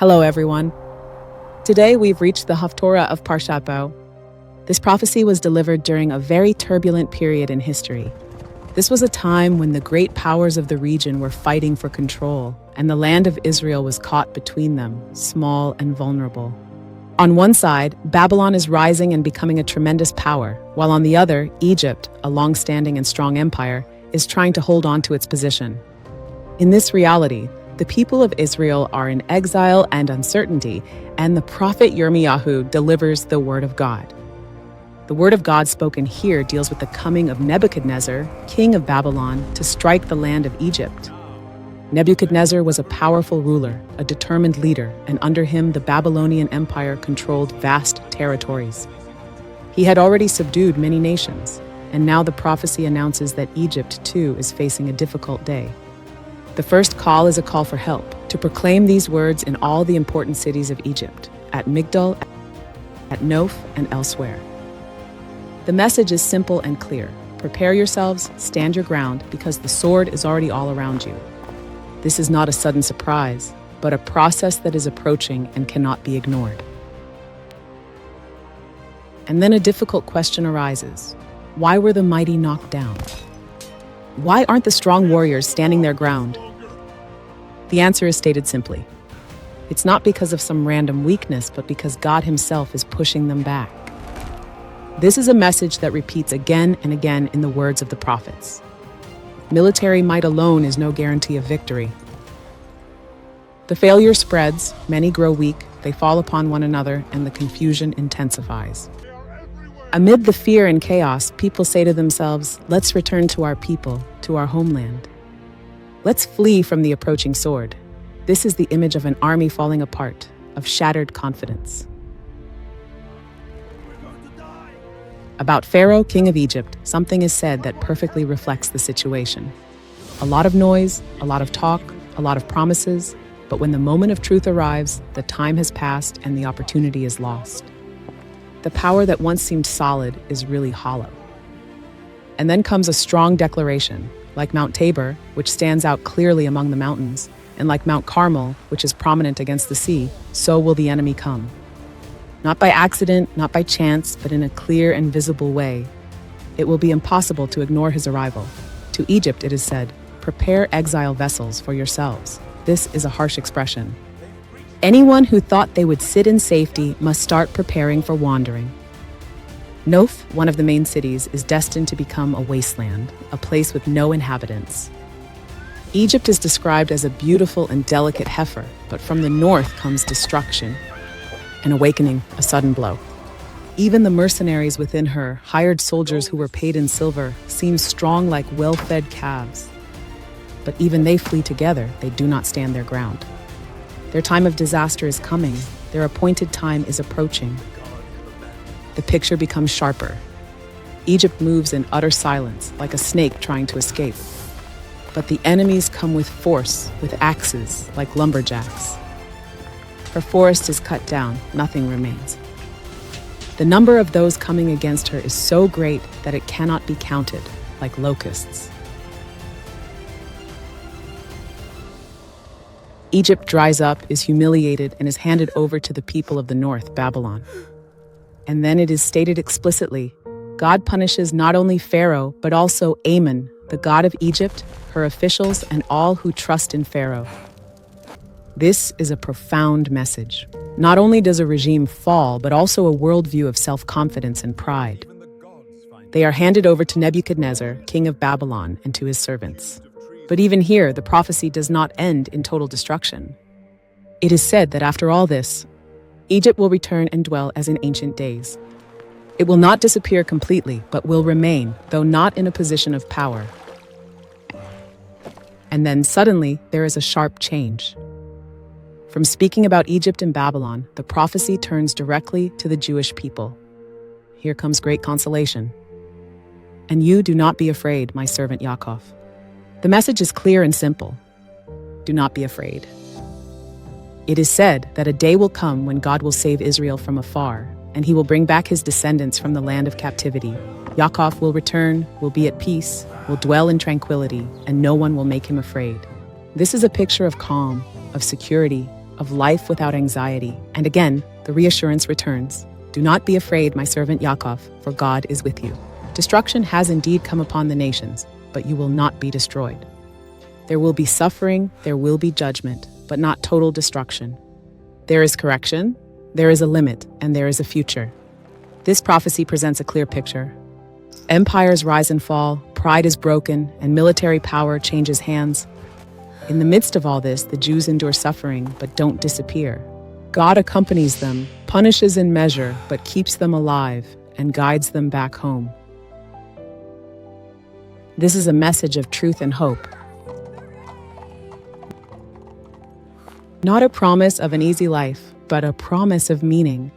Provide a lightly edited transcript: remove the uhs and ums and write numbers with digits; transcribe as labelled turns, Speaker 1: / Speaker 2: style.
Speaker 1: Hello, everyone. Today, we've reached the Haftarah of Parshat Bo. This prophecy was delivered during a very turbulent period in history. This was a time when the great powers of the region were fighting for control, and the land of Israel was caught between them, small and vulnerable. On one side, Babylon is rising and becoming a tremendous power, while on the other, Egypt, a long-standing and strong empire, is trying to hold on to its position. In this reality, the people of Israel are in exile and uncertainty, and the prophet Yirmiyahu delivers the word of God. The word of God spoken here deals with the coming of Nebuchadnezzar, king of Babylon, to strike the land of Egypt. Nebuchadnezzar was a powerful ruler, a determined leader, and under him the Babylonian Empire controlled vast territories. He had already subdued many nations, and now the prophecy announces that Egypt too is facing a difficult day. The first call is a call for help, to proclaim these words in all the important cities of Egypt, at Migdal, at Noph, and elsewhere. The message is simple and clear. Prepare yourselves, stand your ground, because the sword is already all around you. This is not a sudden surprise, but a process that is approaching and cannot be ignored. And then a difficult question arises. Why were the mighty knocked down? Why aren't the strong warriors standing their ground? The answer is stated simply. It's not because of some random weakness, but because God Himself is pushing them back. This is a message that repeats again and again in the words of the prophets. Military might alone is no guarantee of victory. The failure spreads, many grow weak, they fall upon one another, and the confusion intensifies. Amid the fear and chaos, people say to themselves, let's return to our people, to our homeland. Let's flee from the approaching sword. This is the image of an army falling apart, of shattered confidence. About Pharaoh, king of Egypt, something is said that perfectly reflects the situation. A lot of noise, a lot of talk, a lot of promises, but when the moment of truth arrives, the time has passed and the opportunity is lost. The power that once seemed solid is really hollow. And then comes a strong declaration, like Mount Tabor, which stands out clearly among the mountains, and like Mount Carmel, which is prominent against the sea, so will the enemy come. Not by accident, not by chance, but in a clear and visible way. It will be impossible to ignore his arrival. To Egypt, it is said, prepare exile vessels for yourselves. This is a harsh expression. Anyone who thought they would sit in safety must start preparing for wandering. Noph, one of the main cities, is destined to become a wasteland, a place with no inhabitants. Egypt is described as a beautiful and delicate heifer, but from the north comes destruction, an awakening, a sudden blow. Even the mercenaries within her, hired soldiers who were paid in silver, seem strong like well-fed calves. But even they flee together, they do not stand their ground. Their time of disaster is coming. Their appointed time is approaching. The picture becomes sharper. Egypt moves in utter silence, like a snake trying to escape. But the enemies come with force, with axes, like lumberjacks. Her forest is cut down, nothing remains. The number of those coming against her is so great that it cannot be counted, like locusts. Egypt dries up, is humiliated, and is handed over to the people of the north, Babylon. And then it is stated explicitly, God punishes not only Pharaoh, but also Ammon, the god of Egypt, her officials, and all who trust in Pharaoh. This is a profound message. Not only does a regime fall, but also a worldview of self-confidence and pride. They are handed over to Nebuchadnezzar, king of Babylon, and to his servants. But even here, the prophecy does not end in total destruction. It is said that after all this, Egypt will return and dwell as in ancient days. It will not disappear completely, but will remain, though not in a position of power. And then suddenly, there is a sharp change. From speaking about Egypt and Babylon, the prophecy turns directly to the Jewish people. Here comes great consolation. And you do not be afraid, my servant Yaakov. The message is clear and simple. Do not be afraid. It is said that a day will come when God will save Israel from afar, and He will bring back His descendants from the land of captivity. Yaakov will return, will be at peace, will dwell in tranquility, and no one will make him afraid. This is a picture of calm, of security, of life without anxiety. And again, the reassurance returns. Do not be afraid, my servant Yaakov, for God is with you. Destruction has indeed come upon the nations, but you will not be destroyed. There will be suffering, there will be judgment, but not total destruction. There is correction, there is a limit, and there is a future. This prophecy presents a clear picture. Empires rise and fall, pride is broken, and military power changes hands. In the midst of all this, the Jews endure suffering, but don't disappear. God accompanies them, punishes in measure, but keeps them alive, and guides them back home. This is a message of truth and hope. Not a promise of an easy life, but a promise of meaning.